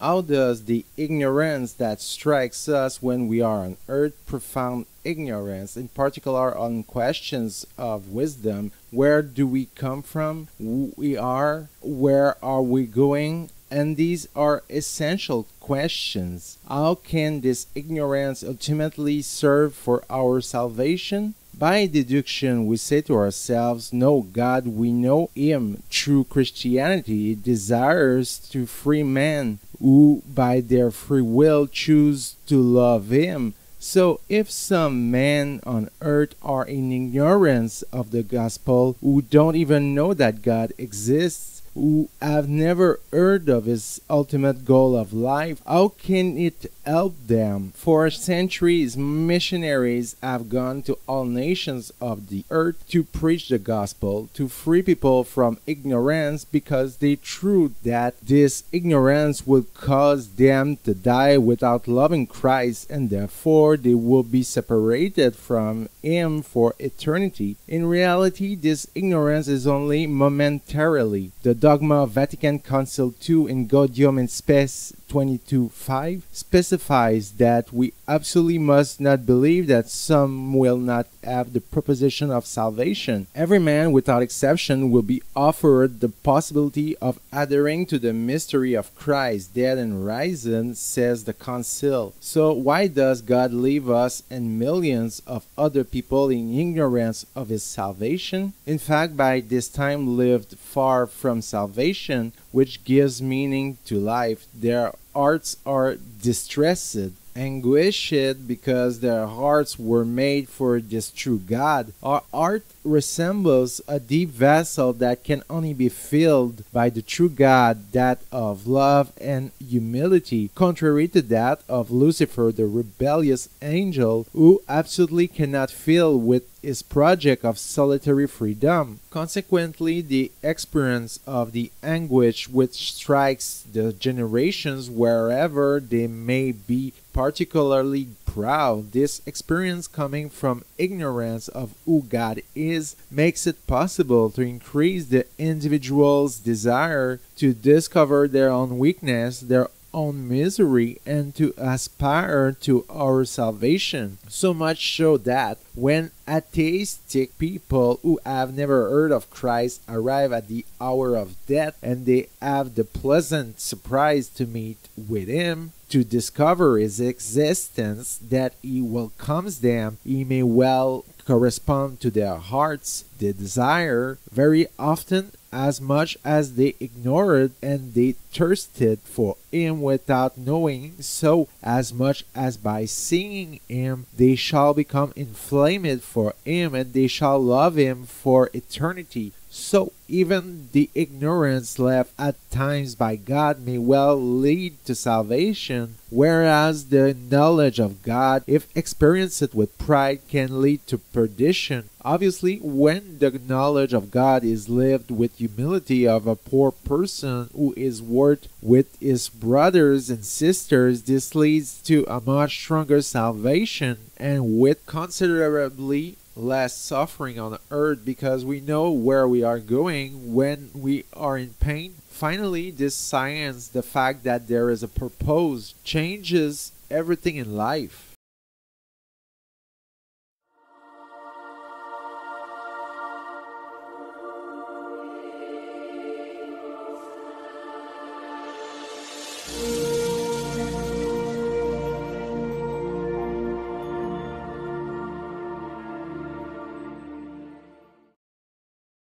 How does the ignorance that strikes us when we are on earth, profound ignorance, in particular on questions of wisdom, where do we come from, who we are, where are we going? And these are essential questions. How can this ignorance ultimately serve for our salvation? By deduction, we say to ourselves, no, God, we know Him. True Christianity desires to free men who by their free will choose to love Him. So if some men on earth are in ignorance of the gospel, who don't even know that God exists, who have never heard of His ultimate goal of life, how can it help them? For centuries, missionaries have gone to all nations of the earth to preach the gospel, to free people from ignorance, because they knew that this ignorance would cause them to die without loving Christ, and therefore they will be separated from Him for eternity. In reality, this ignorance is only momentarily. The dogma of Vatican Council II in Gaudium and Spes 22:5 specifies that we absolutely must not believe that some will not have the proposition of salvation. Every man, without exception, will be offered the possibility of adhering to the mystery of Christ, dead and risen, says the Council. So why does God leave us and millions of other people in ignorance of His salvation? In fact, by this time lived far from salvation, which gives meaning to life, their hearts are distressed, anguished, because their hearts were made for this true God. Our heart resembles a deep vessel that can only be filled by the true God, that of love and humility, contrary to that of Lucifer, the rebellious angel, who absolutely cannot fill with his project of solitary freedom. Consequently, the experience of the anguish which strikes the generations wherever they may be particularly proud, this experience coming from ignorance of who God is, makes it possible to increase the individual's desire to discover their own weakness, their own misery, and to aspire to our salvation. So much so that when atheistic people who have never heard of Christ arrive at the hour of death, and they have the pleasant surprise to meet with Him, to discover His existence, that He welcomes them, He may well correspond to their hearts, the desire, very often as much as they ignored and they thirsted for Him without knowing, so as much as by seeing Him they shall become inflamed for Him, and they shall love Him for eternity. So even the ignorance left at times by God may well lead to salvation, whereas the knowledge of God, if experienced with pride, can lead to perdition. Obviously, when the knowledge of God is lived with humility of a poor person who is worked with his brothers and sisters, this leads to a much stronger salvation, and with considerably less suffering on earth, because we know where we are going when we are in pain. Finally, this science, the fact that there is a purpose, changes everything in life.